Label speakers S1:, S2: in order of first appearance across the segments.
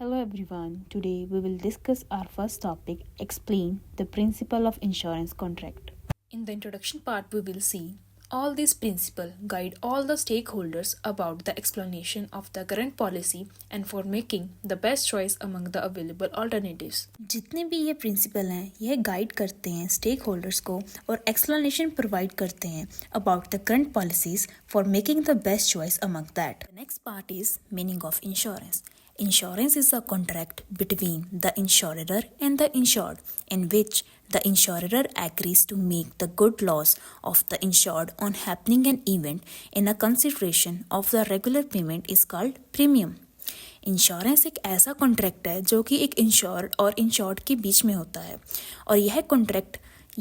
S1: Hello everyone. Today we will discuss our first topic, explain the principle of insurance contract. In the introduction part we will see all these principles guide all the stakeholders about the explanation of the current policy and for making the best choice among the available alternatives. जितने भी ये principal हैं यह guide करते हैं stake holders को और explanation provide करते हैं about the current policies for making the best choice among that. The next part is meaning of insurance. Insurance is a contract between the insurer and the insured, in which the insurer agrees to make the good loss of the insured on happening an event in a consideration of the regular payment is called premium. Insurance एक ऐसा contract है जो कि एक insured और insured के बीच में होता है और यह कॉन्ट्रैक्ट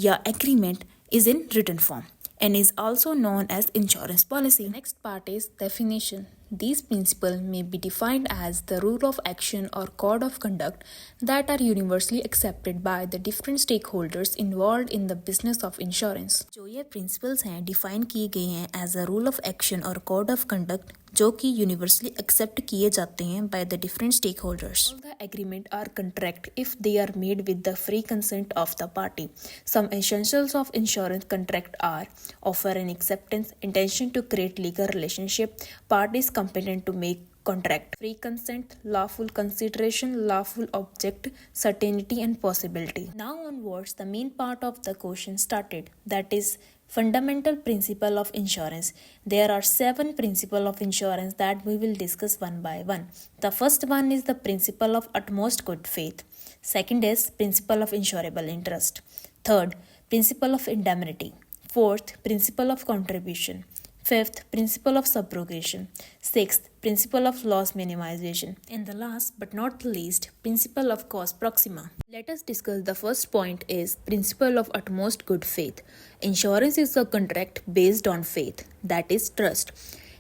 S1: या agreement is in written form and is also known as insurance policy. Next part is definition. These principles may be defined as the rule of action or code of conduct that are universally accepted by the different stakeholders involved in the business of insurance. जो ये principles हैं define किए गए हैं as a rule of action or code of conduct जो कि universally accept किए जाते हैं by the different stakeholders. All the agreement or contract if they are made with the free consent of the party. Some essentials of insurance contract are offer an acceptance, intention to create legal relationship, parties competent to make contract, free consent, lawful consideration, lawful object, certainty and possibility. Now onwards, the main part of the question started, that is fundamental principle of insurance. There are 7 principles of insurance that we will discuss one by one. The first one is the principle of utmost good faith. Second is principle of insurable interest. Third, principle of indemnity. Fourth, principle of contribution. Fifth, principle of subrogation. Sixth, principle of loss minimization. And the last but not the least, principle of cause proxima. Let us discuss the first point is principle of utmost good faith. Insurance is a contract based on faith, that is trust.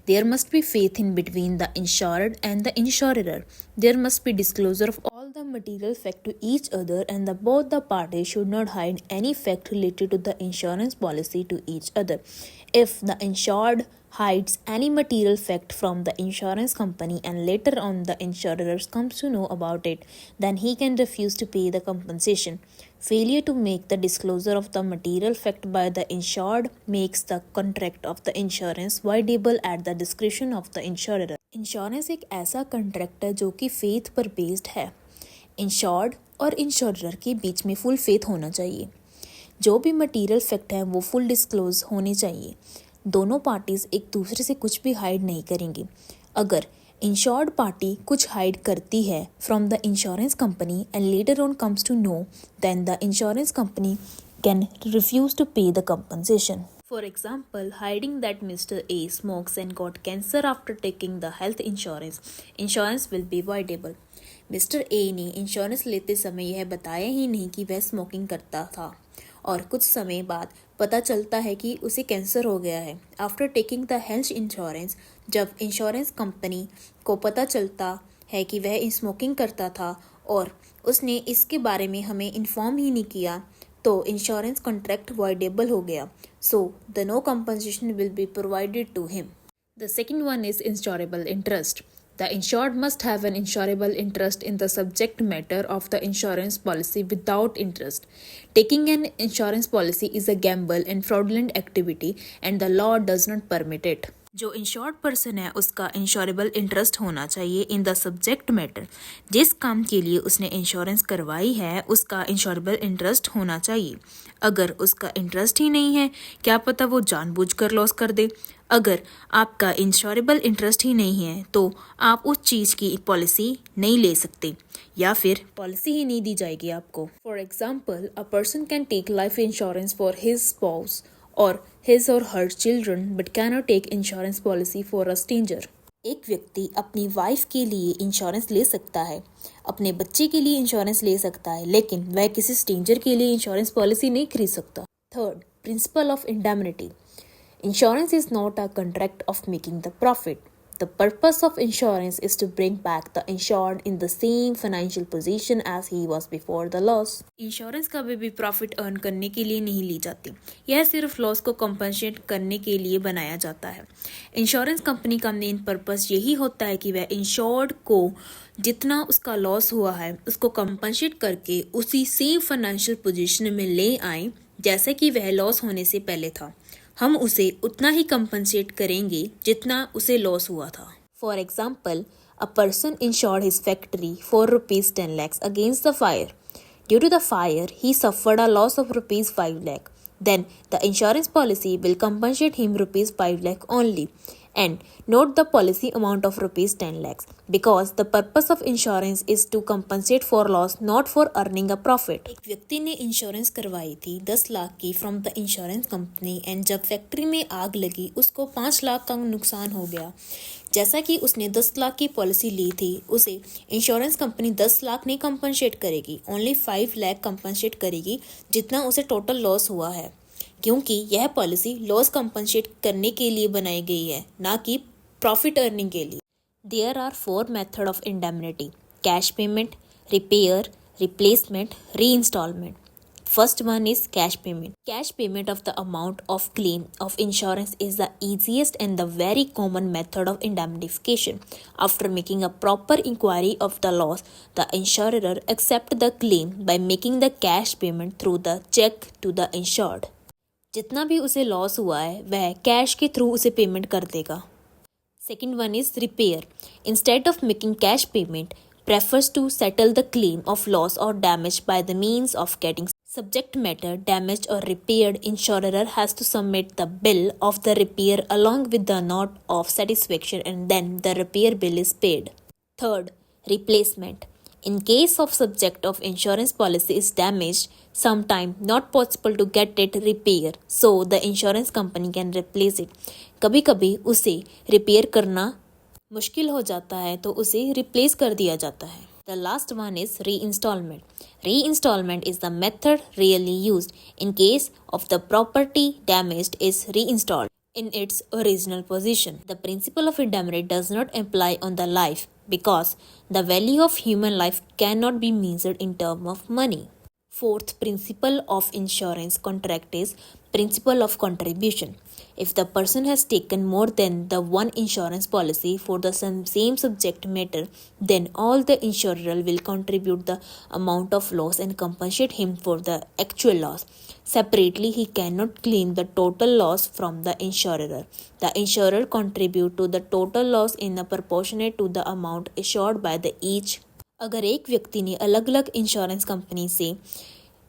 S1: There must be faith in between the insured and the insurer. There must be disclosure of all the material fact to each other and both the parties should not hide any fact related to the insurance policy to each other. If the insured hides any material fact from the insurance company and later on the insurer comes to know about it, then he can refuse to pay the compensation. Failure to make the disclosure of the material fact by the insured makes the contract of the insurance voidable at the discretion of the insurer. Insurance एक ऐसा contract है जो कि faith पर based है. Insured और insurer के बीच में फुल फेथ होना चाहिए. जो भी मटेरियल फैक्ट है वो फुल डिस्क्लोज होने चाहिए. दोनों पार्टीज एक दूसरे से कुछ भी हाइड नहीं करेंगी. अगर इंश्योर्ड पार्टी कुछ हाइड करती है from the insurance company and later on comes to know, then the insurance company can refuse to pay the compensation. For example, hiding that Mr. A smokes and got cancer after taking the health insurance will be voidable. Mr. A ने insurance लेते समय यह बताया ही नहीं कि वह smoking करता था और कुछ समय बाद पता चलता है कि उसे कैंसर हो गया है. After taking the health insurance, जब इंश्योरेंस कंपनी को पता चलता है कि वह स्मोकिंग करता था और उसने इसके बारे में हमें इन्फॉर्म ही नहीं किया, तो इंश्योरेंस कॉन्ट्रैक्ट voidable हो गया. So the no compensation will be provided to him. The second one is insurable interest. The insured must have an insurable interest in the subject matter of the insurance policy without interest. Taking an insurance policy is a gamble and fraudulent activity and the law does not permit it. जो insured person है उसका insurable interest होना चाहिए in the subject matter. जिस काम के लिए उसने इंश्योरेंस करवाई है उसका इंश्योरेबल इंटरेस्ट होना चाहिए. अगर उसका इंटरेस्ट ही नहीं है, क्या पता वो जानबूझकर लॉस कर दे. अगर आपका इंश्योरेबल इंटरेस्ट ही नहीं है तो आप उस चीज़ की पॉलिसी नहीं ले सकते या फिर पॉलिसी ही नहीं दी जाएगी आपको. For example, a person can take life insurance for his spouse or his or her children but cannot take insurance policy for a stranger. एक व्यक्ति अपनी वाइफ के लिए इंश्योरेंस ले सकता है, अपने बच्चे के लिए इंश्योरेंस ले सकता है, लेकिन वह किसी स्ट्रेंजर के लिए इंश्योरेंस पॉलिसी नहीं खरीद सकता. Third, principle of indemnity. Insurance is not a contract of making the profit. The purpose of insurance is to bring back the insured in the same financial position as he was before the loss. Insurance कभी भी profit earn करने के लिए नहीं ली जाती, यह सिर्फ loss को कंपनसेट करने के लिए बनाया जाता है। इंश्योरेंस कंपनी का मेन पर्पस यही होता है कि वह इंश्योर्ड को जितना उसका लॉस हुआ है उसको कंपनसेट करके उसी सेम फाइनेंशियल पोजीशन में ले आए जैसे कि वह लॉस होने से पहले था। हम उसे उतना ही कंपनसेट करेंगे जितना उसे लॉस हुआ था। For example, a person insured his factory for ₹10 lakhs against the fire. Due to the fire he suffered a loss of ₹5 lakh. Then the insurance policy will compensate him ₹5 lakh only and not the policy amount of ₹10 lakhs because the purpose of insurance is to compensate for loss, not for earning a profit. एक व्यक्ति ने insurance करवाई थी 10 लाख की from the insurance company and जब factory में आग लगी उसको 5 लाख का नुकसान हो गया। जैसा कि उसने 10 लाख की पॉलिसी ली थी, उसे इंश्योरेंस कंपनी 10 लाख नहीं कंपनसेट करेगी, ओनली 5 लाख कंपनसेट करेगी जितना उसे टोटल लॉस हुआ है, क्योंकि यह पॉलिसी लॉस कंपनसेट करने के लिए बनाई गई है, ना कि प्रॉफिट अर्निंग के लिए। There are 4 method of indemnity: cash payment, repair, replacement, re installment. First one is cash payment. Cash payment of the amount of claim of insurance is the easiest and the very common method of indemnification. After making a proper inquiry of the loss, the insurer accepts the claim by making the cash payment through the check to the insured. जितना भी उसे loss हुआ है वह cash के through उसे payment कर देगा। Second one is repair. Instead of making cash payment, prefers to settle the claim of loss or damage by the means of getting subject matter damaged or repaired. Insurer has to submit the bill of the repair along with the note of satisfaction and then the repair bill is paid. Third, replacement. In case of subject of insurance policy is damaged, sometime not possible to get it repair, so the insurance company can replace it. कभी कभी उसे repair करना मुश्किल हो जाता है तो उसे रिप्लेस कर दिया जाता है। The last one is reinstallment. Reinstallment is the method rarely used in case of the property damaged is reinstalled in its original position. The principle of indemnity does not apply on the life because the value of human life cannot be measured in terms of money. Fourth principle of insurance contract is principle of contribution. If the person has taken more than the one insurance policy for the same subject matter, then all the insurer will contribute the amount of loss and compensate him for the actual loss. Separately, he cannot claim the total loss from the insurer. The insurer contribute to the total loss in a proportionate to the amount assured by the each. अगर एक व्यक्ति ने अलग अलग insurance company से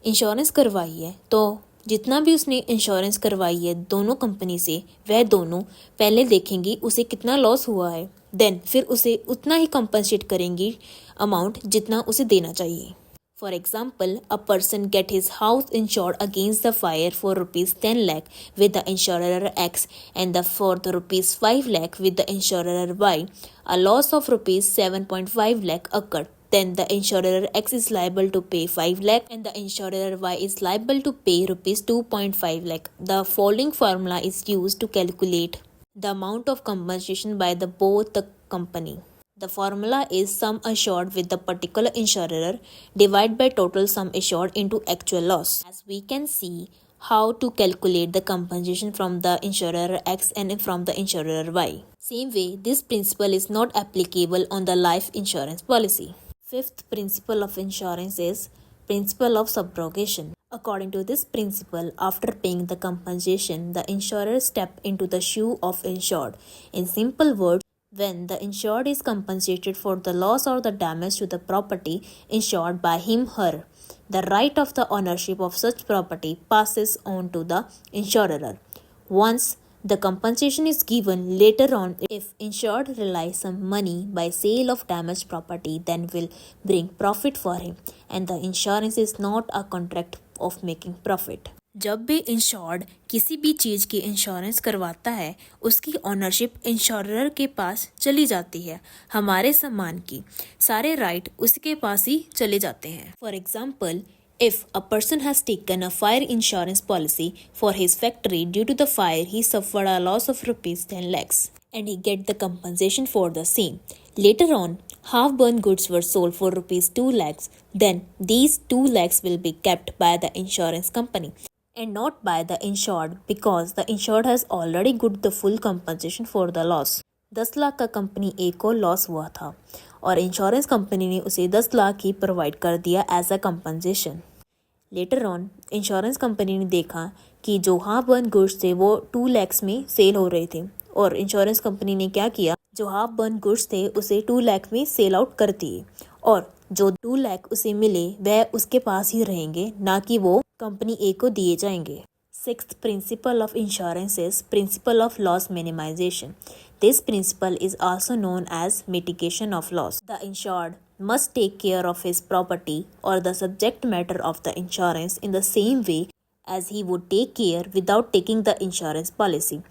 S1: insurance करवाई है तो जितना भी उसने इंश्योरेंस करवाई है दोनों कंपनी से, वह दोनों पहले देखेंगी उसे कितना लॉस हुआ है, देन फिर उसे उतना ही कंपनसेट करेंगी अमाउंट जितना उसे देना चाहिए। For example, a person get his house insured against the fire for ₹10 lakh with the insurer X and for the ₹5 lakh with the insurer Y. A loss of ₹7.5 lakh occurred. Then the insurer X is liable to pay 5 lakh and the insurer Y is liable to pay ₹2.5 lakh. The following formula is used to calculate the amount of compensation by both the company. The formula is sum assured with the particular insurer divided by total sum assured into actual loss. As we can see how to calculate the compensation from the insurer X and from the insurer Y. Same way, this principle is not applicable on the life insurance policy. Fifth principle of insurance is principle of subrogation. According to this principle, after paying the compensation, the insurer step into the shoe of insured. In simple words, when the insured is compensated for the loss or the damage to the property insured by him/her, the right of the ownership of such property passes on to the insurer. Once the compensation is given later on, if insured realize some money by sale of damaged property, then will bring profit for him, and the insurance is not a contract of making profit. जब भी insured किसी भी चीज़ की insurance करवाता है उसकी ownership insurer के पास चली जाती है, हमारे सामान की सारे राइट उसके पास ही चले जाते हैं। For example, if a person has taken a fire insurance policy for his factory, due to the fire he suffered a loss of ₹10 lakhs. and he get the compensation for the same. Later on, half-burned goods were sold for rupees 2 lakhs. Then these 2 lakhs will be kept by the insurance company and not by the insured because the insured has already got the full compensation for the loss. 10 lakh का company ए को loss हुआ था और insurance company ने उसे 10 लाख ही provide कर दिया as a compensation. Later on insurance company ने देखा कि जो हाफ बर्न गुड्स थे वो 2 लैक्स में सेल हो रहे थे और इंश्योरेंस कंपनी ने क्या किया, जो हाफ बर्न गुड्स थे उसे 2 लाख में सेल आउट कर दिए और जो 2 लाख उसे मिले वह उसके पास ही रहेंगे, ना कि वो कंपनी ए को दिए जाएंगे. Sixth principle of insurance is principle of loss minimization. This principle is also known as mitigation of loss. The insured must take care of his property or the subject matter of the insurance in the same way as he would take care without taking the insurance policy.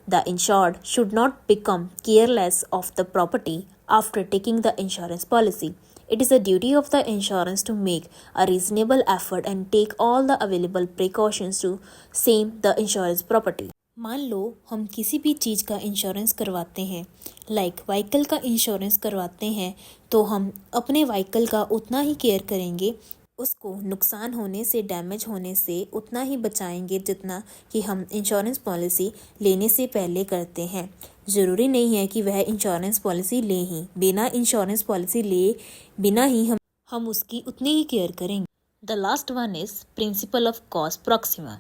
S1: The insured should not become careless of the property after taking the insurance policy. It is the duty of the insurance to make a reasonable effort and take all the available precautions to save the insurance property. मान लो हम किसी भी चीज़ का insurance करवाते हैं, like vehicle का insurance करवाते हैं, तो हम अपने व्हीकल का उतना ही केयर करेंगे, उसको नुकसान होने से, डैमेज होने से उतना ही बचाएंगे जितना कि हम इंश्योरेंस पॉलिसी लेने से पहले करते हैं. ज़रूरी नहीं है कि वह इंश्योरेंस पॉलिसी ले ही, बिना इंश्योरेंस पॉलिसी ले बिना ही हम उसकी उतनी ही केयर करेंगे. The last one is principle of cause Proxima.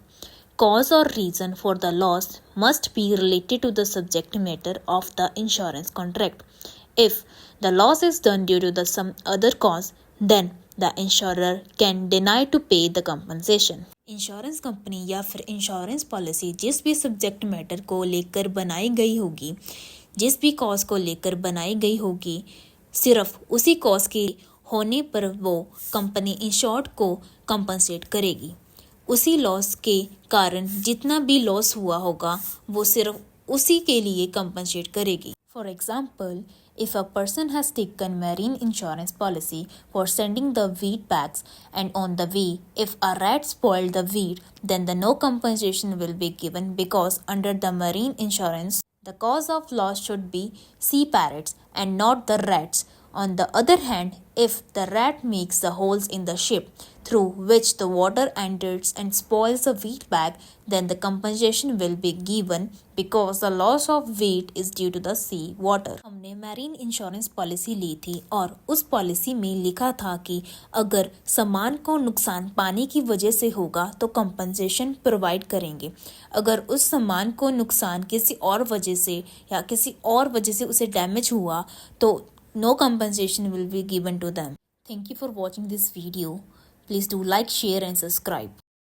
S1: Cause or reason for the loss must be related to the subject matter of the insurance contract. If the loss is done due to some other cause, then the insurer can deny to pay the compensation. Insurance company या फिर insurance policy जिस भी subject matter को लेकर बनाई गई होगी, जिस भी कॉज को लेकर बनाई गई होगी, सिर्फ उसी कॉज के होने पर वो कंपनी इंश्योर्ड को कंपनसेट करेगी. उसी लॉस के कारण जितना भी लॉस हुआ होगा वो सिर्फ उसी के लिए कंपनसेट करेगी. For example, if a person has taken marine insurance policy for sending the wheat bags and on the way if a rat spoiled the wheat, then the no compensation will be given because under the marine insurance the cause of loss should be sea parrots and not the rats. On the other hand, if the rat makes the holes in the ship through which the water enters and spoils the wheat bag, then the compensation will be given because the loss of wheat is due to the sea water. हमने marine insurance policy ली थी और उस policy में लिखा था कि अगर सामान को नुकसान पानी की वजह से होगा तो कंपनसेशन प्रोवाइड करेंगे. अगर उस सामान को नुकसान किसी और वजह से या किसी और वजह से उसे डैमेज हुआ तो no compensation will be given to them. Thank you for watching this video. Please do like, share and subscribe.